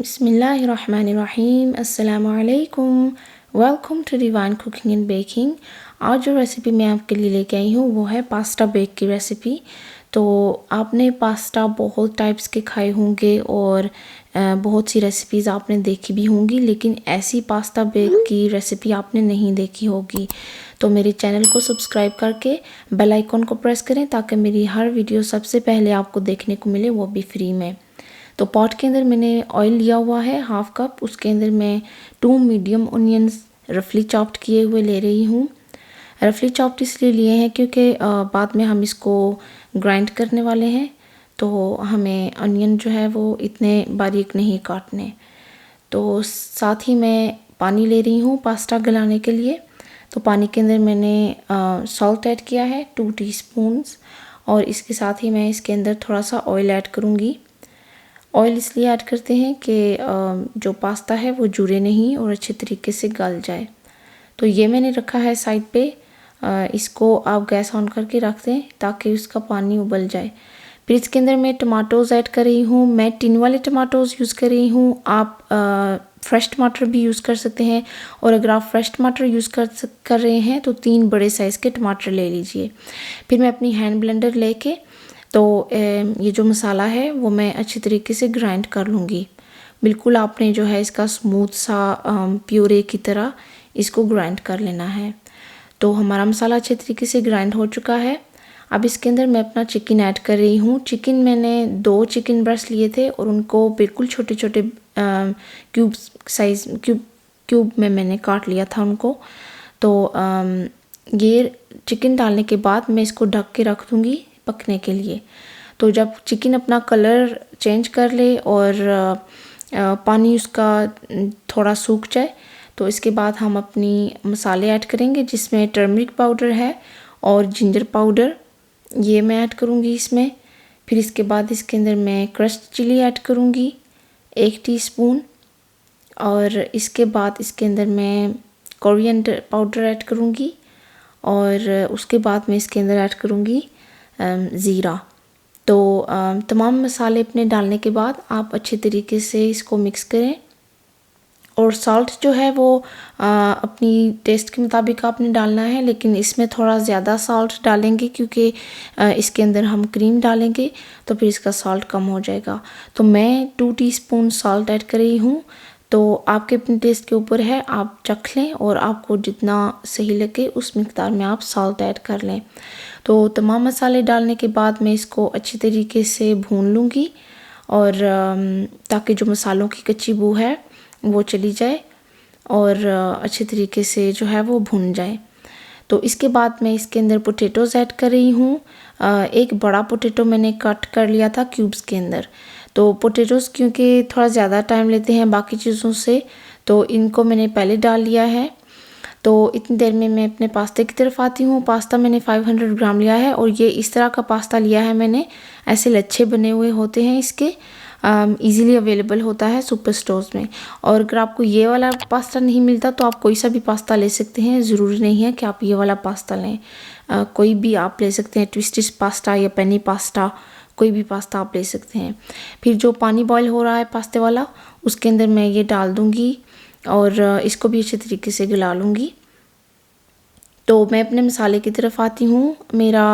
बिस्मिल्लाहिर्रहमानिर्रहीम अस्सलामुअलैकुम। Welcome to divine cooking and baking. आज जो रेसिपी मैं आपके लिए लेके आई हूँ वो है पास्ता बेक की रेसिपी। तो आपने पास्ता बहुत टाइप्स के खाए होंगे और बहुत सी रेसिपीज़ आपने देखी भी होंगी, लेकिन ऐसी पास्ता बेक की रेसिपी आपने नहीं देखी होगी। तो मेरे चैनल को सब्सक्राइब करके बेल आइकॉन को प्रेस करें ताकि मेरी हर वीडियो सबसे पहले आपको देखने को मिले, वो भी फ्री में। तो पॉट के अंदर मैंने ऑयल लिया हुआ है 1/2 कप। उसके अंदर मैं 2 मीडियम ऑनियंस रफली चॉप्ड किए हुए ले रही हूँ। रफली चॉप्ड इसलिए लिए हैं क्योंकि बाद में हम इसको ग्राइंड करने वाले हैं, तो हमें अनियन जो है वो इतने बारीक नहीं काटने। तो साथ ही मैं पानी ले रही हूँ पास्ता गलाने के लिए। तो पानी के अंदर मैंने सॉल्ट ऐड किया है 2 टीस्पून्स, और इसके साथ ही मैं इसके अंदर थोड़ा सा ऑयल ऐड करूँगी। ऑयल इसलिए ऐड करते हैं कि जो पास्ता है वो जुड़े नहीं और अच्छे तरीके से गल जाए। तो ये मैंने रखा है साइड पे। इसको आप गैस ऑन करके रख दें ताकि उसका पानी उबल जाए। फिर इसके अंदर मैं टमाटोज़ ऐड कर रही हूँ। मैं टिन वाले टमाटोज़ यूज़ कर रही हूँ। आप फ्रेश टमाटर भी यूज़ कर सकते हैं, और अगर आप फ्रेश टमाटर यूज़ कर रहे हैं तो 3 बड़े साइज़ के टमाटर ले लीजिए। फिर मैं अपनी हैंड ब्लेंडर लेके तो ये जो मसाला है वो मैं अच्छी तरीके से ग्राइंड कर लूँगी। बिल्कुल आपने जो है इसका स्मूथ सा प्यूरे की तरह इसको ग्राइंड कर लेना है। तो हमारा मसाला अच्छे तरीके से ग्राइंड हो चुका है। अब इसके अंदर मैं अपना चिकन ऐड कर रही हूँ। चिकन मैंने 2 चिकन ब्रेस्ट लिए थे और उनको बिल्कुल छोटे छोटे क्यूब में मैंने काट लिया था उनको। तो ये चिकन डालने के बाद मैं इसको ढक के रख दूँगी पकने के लिए। तो जब चिकन अपना कलर चेंज कर ले और पानी उसका थोड़ा सूख जाए, तो इसके बाद हम अपनी मसाले ऐड करेंगे, जिसमें टर्मरिक पाउडर है और जिंजर पाउडर, ये मैं ऐड करूँगी इसमें। फिर इसके बाद इसके अंदर मैं क्रश्ड चिली ऐड करूँगी 1 टीस्पून, और इसके बाद इसके अंदर मैं कोरिएंडर पाउडर ऐड करूँगी, और उसके बाद मैं इसके अंदर ऐड करूँगी ज़ीरा। तो तमाम मसाले अपने डालने के बाद आप अच्छे तरीके से इसको मिक्स करें। और सॉल्ट जो है वो अपनी टेस्ट के मुताबिक आपने डालना है, लेकिन इसमें थोड़ा ज़्यादा सॉल्ट डालेंगे क्योंकि इसके अंदर हम क्रीम डालेंगे, तो फिर इसका सॉल्ट कम हो जाएगा। तो मैं 2 टीस्पून सॉल्ट ऐड कर रही हूँ। तो आपके अपने टेस्ट के ऊपर है, आप चख लें और आपको जितना सही लगे उस मिक़दार में आप सॉल्ट ऐड कर लें। तो तमाम मसाले डालने के बाद मैं इसको अच्छी तरीके से भून लूँगी, और ताकि जो मसालों की कच्ची बू है वो चली जाए और अच्छे तरीके से जो है वो भुन जाए। तो इसके बाद मैं इसके अंदर पोटैटोज़ ऐड कर रही हूँ। एक बड़ा पोटैटो मैंने कट कर लिया था क्यूब्स के अंदर। तो पोटैटोज़ क्योंकि थोड़ा ज़्यादा टाइम लेते हैं बाकी चीज़ों से, तो इनको मैंने पहले डाल लिया है। तो इतनी देर में मैं अपने पास्ते की तरफ आती हूँ। पास्ता मैंने 500 ग्राम लिया है, और ये इस तरह का पास्ता लिया है मैंने। ऐसे लच्छे बने हुए होते हैं इसके, इजीली अवेलेबल होता है सुपर स्टोर्स में। और अगर आपको ये वाला पास्ता नहीं मिलता तो आप कोई सा भी पास्ता ले सकते हैं, ज़रूरी नहीं है कि आप ये वाला पास्ता लें। कोई भी आप ले सकते हैं, ट्विस्टेड पास्ता या पेनी पास्ता, कोई भी पास्ता आप ले सकते हैं। फिर जो पानी बॉईल हो रहा है पास्ते वाला, उसके अंदर मैं ये डाल दूँगी और इसको भी अच्छे तरीके से गला लूँगी। तो मैं अपने मसाले की तरफ आती हूँ। मेरा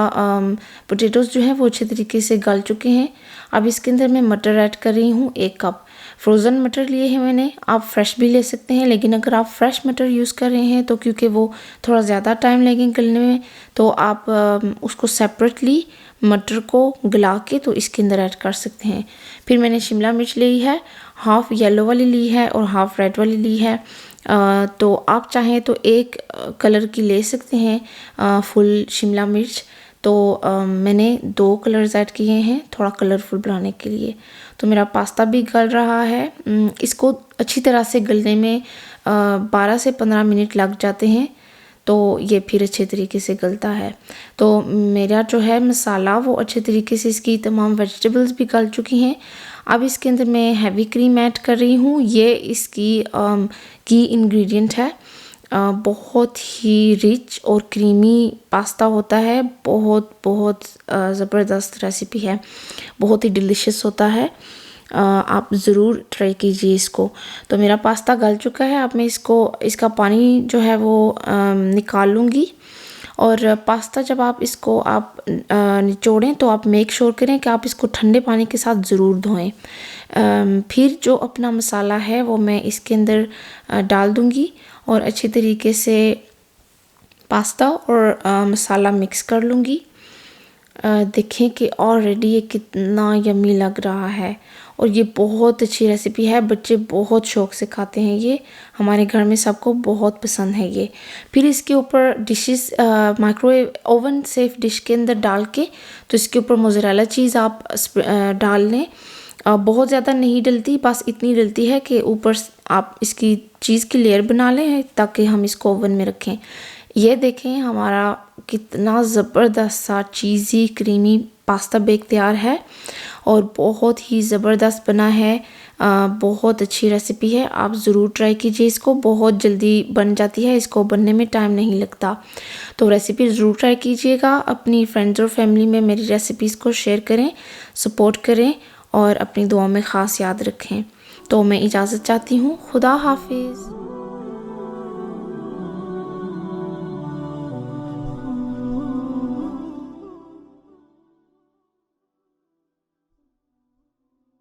पोटैटोज़ जो है वो अच्छे तरीके से गल चुके हैं। अब इसके अंदर मैं मटर ऐड कर रही हूँ 1 कप। फ्रोज़न मटर लिए हैं मैंने, आप फ्रेश भी ले सकते हैं, लेकिन अगर आप फ्रेश मटर यूज़ कर रहे हैं तो क्योंकि वो थोड़ा ज़्यादा टाइम लगेगा गलने में, तो आप उसको सेपरेटली मटर को गला के तो इसके अंदर ऐड कर सकते हैं। फिर मैंने शिमला मिर्च ली है, हाफ़ येलो वाली ली है और हाफ़ रेड वाली ली है। तो आप चाहें तो एक कलर की ले सकते हैं फुल शिमला मिर्च। तो मैंने 2 कलर्स ऐड किए हैं थोड़ा कलरफुल बनाने के लिए। तो मेरा पास्ता भी गल रहा है। इसको अच्छी तरह से गलने में 12 से 15 मिनट लग जाते हैं, तो ये फिर अच्छे तरीके से गलता है। तो मेरा जो है मसाला वो अच्छे तरीके से, इसकी तमाम वेजिटेबल्स भी गल चुकी हैं। अब इसके अंदर मैं हैवी क्रीम ऐड कर रही हूँ। ये इसकी की इंग्रेडिएंट है। बहुत ही रिच और क्रीमी पास्ता होता है। बहुत ज़बरदस्त रेसिपी है, बहुत ही डिलीशियस होता है। आप ज़रूर ट्राई कीजिए इसको। तो मेरा पास्ता गल चुका है, अब मैं इसका पानी जो है वो निकाल लूँगी। और पास्ता जब आप इसको निचोड़ें तो आप मेक श्योर करें कि आप इसको ठंडे पानी के साथ ज़रूर धोएं। फिर जो अपना मसाला है वो मैं इसके अंदर डाल दूँगी और अच्छी तरीके से पास्ता और मसाला मिक्स कर लूँगी। देखें कि ऑलरेडी ये कितना यम्मी लग रहा है और ये बहुत अच्छी रेसिपी है। बच्चे बहुत शौक़ से खाते हैं, ये हमारे घर में सबको बहुत पसंद है ये। फिर इसके ऊपर dishes microwave oven safe dish के अंदर डाल के तो इसके ऊपर मोज़रेला चीज़ आप डाल लें। बहुत ज़्यादा नहीं डलती, बस इतनी डलती है कि ऊपर आप इसकी चीज़ की लेयर बना लें ताकि हम इसको ओवन में रखें। ये देखें हमारा कितना ज़बरदस्त सा चीज़ी क्रीमी पास्ता बेक तैयार है और बहुत ही ज़बरदस्त बना है। बहुत अच्छी रेसिपी है, आप ज़रूर ट्राई कीजिए इसको। बहुत जल्दी बन जाती है, इसको बनने में टाइम नहीं लगता। तो रेसिपी ज़रूर ट्राई कीजिएगा। अपनी फ्रेंड्स और फैमिली में मेरी रेसिपीज़ को शेयर करें, सपोर्ट करें और अपनी दुआ में ख़ास याद रखें। तो मैं इजाज़त चाहती हूँ। खुदा हाफिज़।